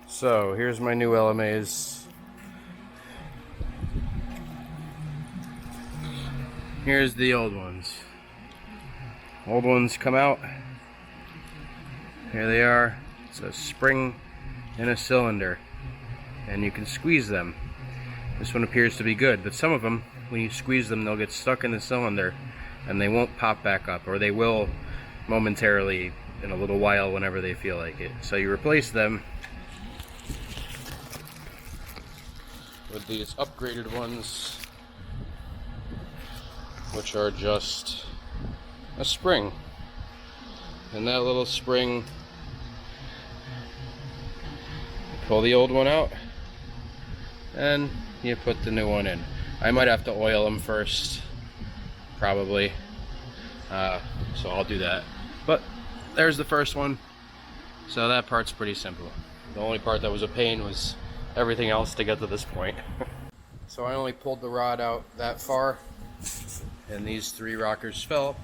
So here's my new LMAs. Here's the old ones. Old ones come out. Here they are. It's a spring in a cylinder, and you can squeeze them. This one appears to be good, but some of them, when you squeeze them, they'll get stuck in the cylinder and they won't pop back up, or they will momentarily in a little while whenever they feel like it. So you replace them with these upgraded ones, which are just a spring. And that little spring, you pull the old one out and you put the new one in. I might have to oil them first, probably, so I'll do that. But there's the first one, so that part's pretty simple. The only part that was a pain was everything else to get to this point. So I only pulled the rod out that far, and these three rockers fell.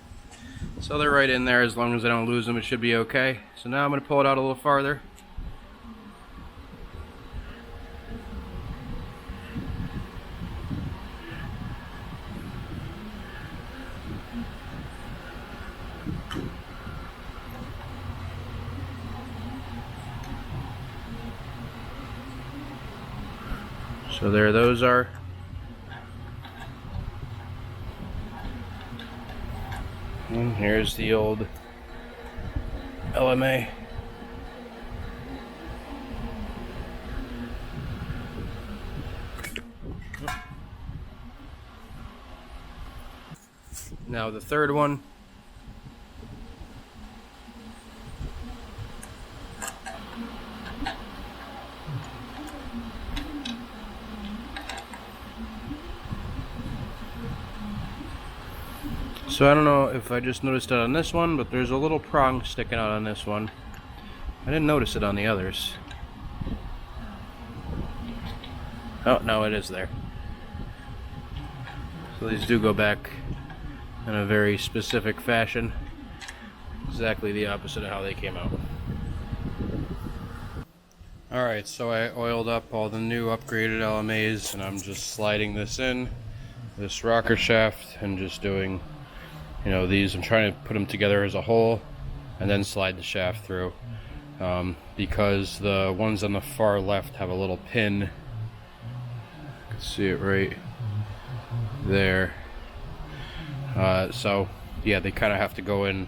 So they're right in there. As long as I don't lose them, it should be okay. So now I'm going to pull it out a little farther. So there those are. And here's the old LMA. Now the third one. So I don't know if I just noticed it on this one, but there's a little prong sticking out on this one. I didn't notice it on the others. Oh, no, it is there. So these do go back in a very specific fashion. Exactly the opposite of how they came out. Alright, so I oiled up all the new upgraded LMAs, and I'm just sliding this in, this rocker shaft, and just doing, you know, these. I'm trying to put them together as a whole and then slide the shaft through, because the ones on the far left have a little pin. You can see it right there. So yeah, they kind of have to go in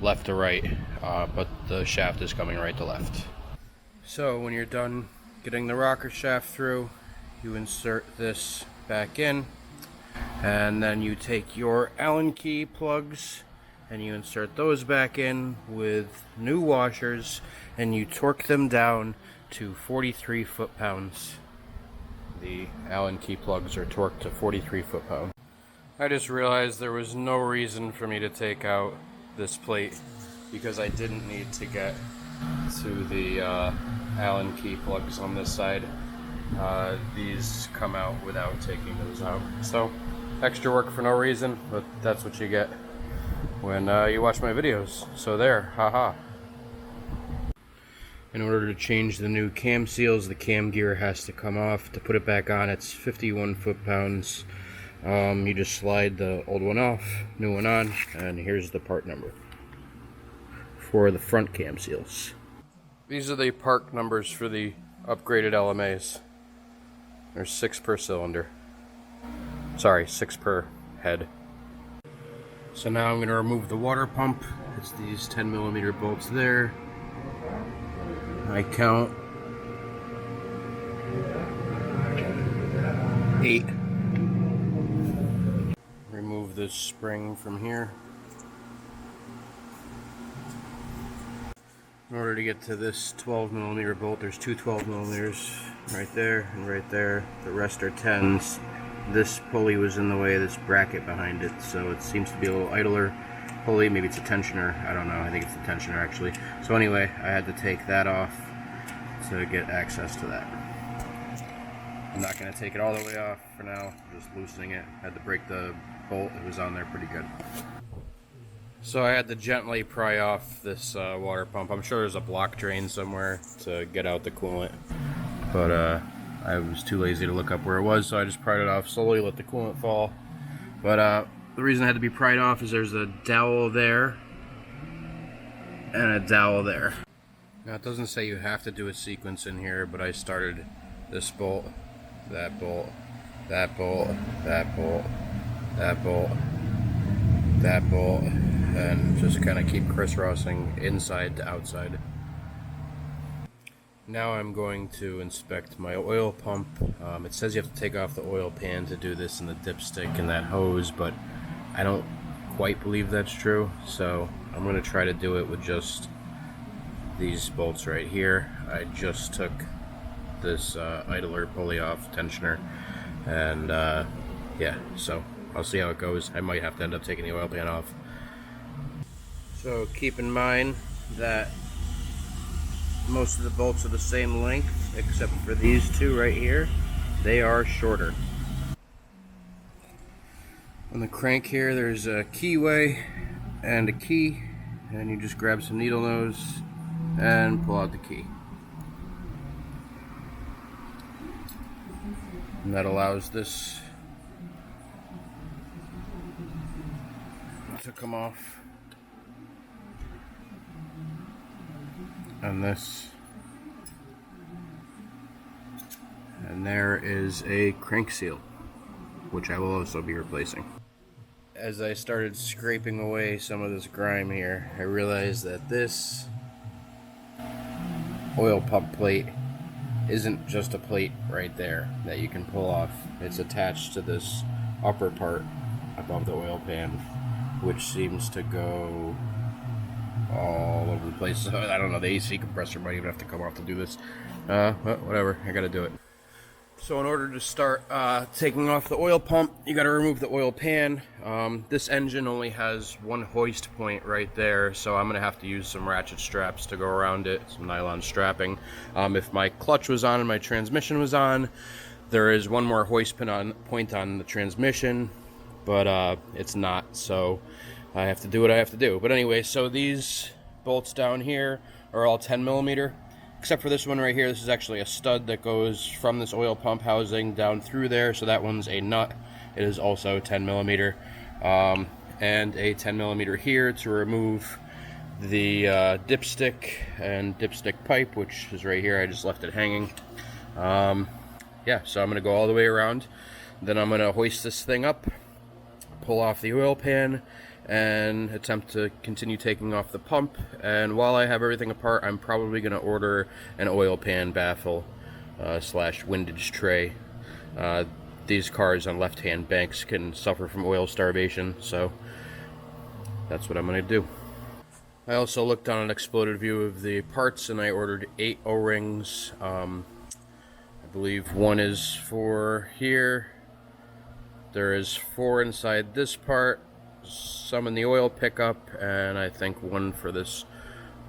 left to right, but the shaft is coming right to left. So when you're done getting the rocker shaft through, you insert this back in, and then you take your Allen key plugs and you insert those back in with new washers, and you torque them down to 43 foot-pounds. The Allen key plugs are torqued to 43 foot-pounds. I just realized there was no reason for me to take out this plate, because I didn't need to get to the Allen key plugs on this side. These come out without taking those out. So extra work for no reason, but that's what you get when you watch my videos. So there, haha. In order to change the new cam seals, the cam gear has to come off. To put it back on, it's 51 foot-pounds. You just slide the old one off, new one on, and here's the part number for the front cam seals. These are the part numbers for the upgraded LMAs. There's 6 per cylinder. Sorry, 6 per head. So now I'm going to remove the water pump. It's these 10mm bolts there. I count 8. Remove this spring from here. In order to get to this 12mm bolt, there's two 12mm right there and right there. The rest are 10s. This pulley was in the way of this bracket behind it, so it seems to be a little idler pulley. Maybe it's a tensioner. I don't know. I think it's a tensioner actually. So anyway, I had to take that off to get access to that. I'm not going to take it all the way off for now. I'm just loosening it. I had to break the bolt. It was on there pretty good. So I had to gently pry off this water pump. I'm sure there's a block drain somewhere to get out the coolant, but I was too lazy to look up where it was, so I just pried it off slowly, let the coolant fall. But the reason it had to be pried off is there's a dowel there and a dowel there. Now it doesn't say you have to do a sequence in here, but I started this bolt, that bolt, that bolt, that bolt, that bolt, that bolt, and just kind of keep crisscrossing inside to outside. Now I'm going to inspect my oil pump. It says you have to take off the oil pan to do this in the dipstick and that hose, but I don't quite believe that's true, so I'm going to try to do it with just these bolts right here. I just took this idler pulley off tensioner, and yeah, so I'll see how it goes. I might have to end up taking the oil pan off. So keep in mind that most of the bolts are the same length, except for these two right here. They are shorter. On the crank here, there's a keyway and a key, and you just grab some needle nose and pull out the key. And that allows this to come off. And this. And there is a crank seal, which I will also be replacing. As I started scraping away some of this grime here, I realized that this oil pump plate isn't just a plate right there that you can pull off. It's attached to this upper part above the oil pan, which seems to go all over the place. So, I don't know, the AC compressor might even have to come off to do this. But whatever, I gotta do it. So in order to start taking off the oil pump, you got to remove the oil pan. This engine only has one hoist point right there, so I'm going to have to use some ratchet straps to go around it, some nylon strapping. If my clutch was on and my transmission was on, there is one more hoist point on the transmission, but it's not, so I have to do what I have to do. But anyway, so these bolts down here are all 10 millimeter. Except for this one right here. This is actually a stud that goes from this oil pump housing down through there, so that one's a nut. It is also 10 millimeter, and a 10 millimeter here to remove the dipstick and dipstick pipe, which is right here. I just left it hanging. Yeah, so I'm gonna go all the way around, then I'm gonna hoist this thing up, pull off the oil pan, and attempt to continue taking off the pump. And while I have everything apart, I'm probably going to order an oil pan baffle slash windage tray. These cars on left-hand banks can suffer from oil starvation, so that's what I'm going to do. I also looked on an exploded view of the parts, and I ordered 8 O-rings. I believe one is for here. There is 4 inside this part, some in the oil pickup, and I think one for this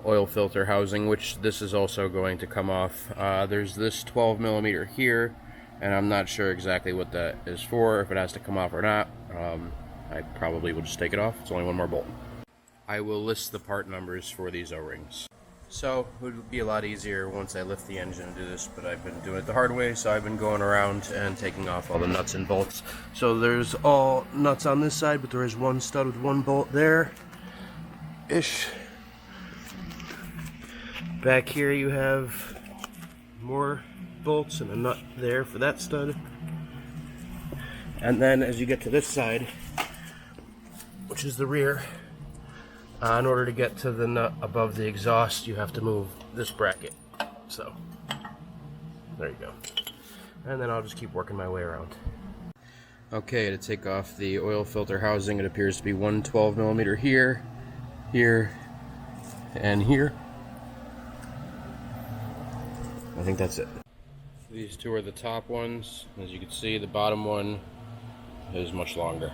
oil filter housing, which this is also going to come off. There's this 12 millimeter here, and I'm not sure exactly what that is for, if it has to come off or not. I probably will just take it off. It's only one more bolt. I will list the part numbers for these O-rings. So it would be a lot easier once I lift the engine and do this, but I've been doing it the hard way, so I've been going around and taking off all the nuts and bolts. So there's all nuts on this side, but there is one stud with one bolt there ish. Back here you have more bolts and a nut there for that stud. And then as you get to this side, which is the rear, in order to get to the nut above the exhaust, you have to move this bracket. So, there you go. And then I'll just keep working my way around. Okay, to take off the oil filter housing, it appears to be one 12 millimeter here, here, and here. I think that's it. These two are the top ones. As you can see, the bottom one is much longer.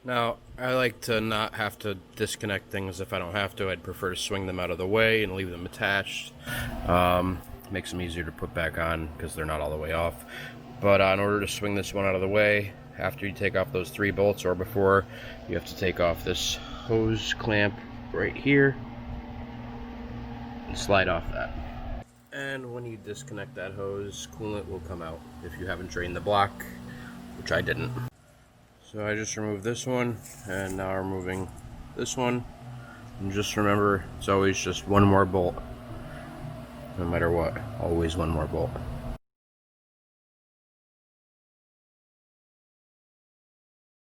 Now, I like to not have to disconnect things if I don't have to. I'd prefer to swing them out of the way and leave them attached. Makes them easier to put back on because they're not all the way off. But in order to swing this one out of the way, after you take off those 3 bolts or before, you have to take off this hose clamp right here and slide off that. And when you disconnect that hose, coolant will come out if you haven't drained the block, which I didn't. So I just removed this one, and now I'm removing this one. And just remember, it's always just one more bolt. No matter what, always one more bolt.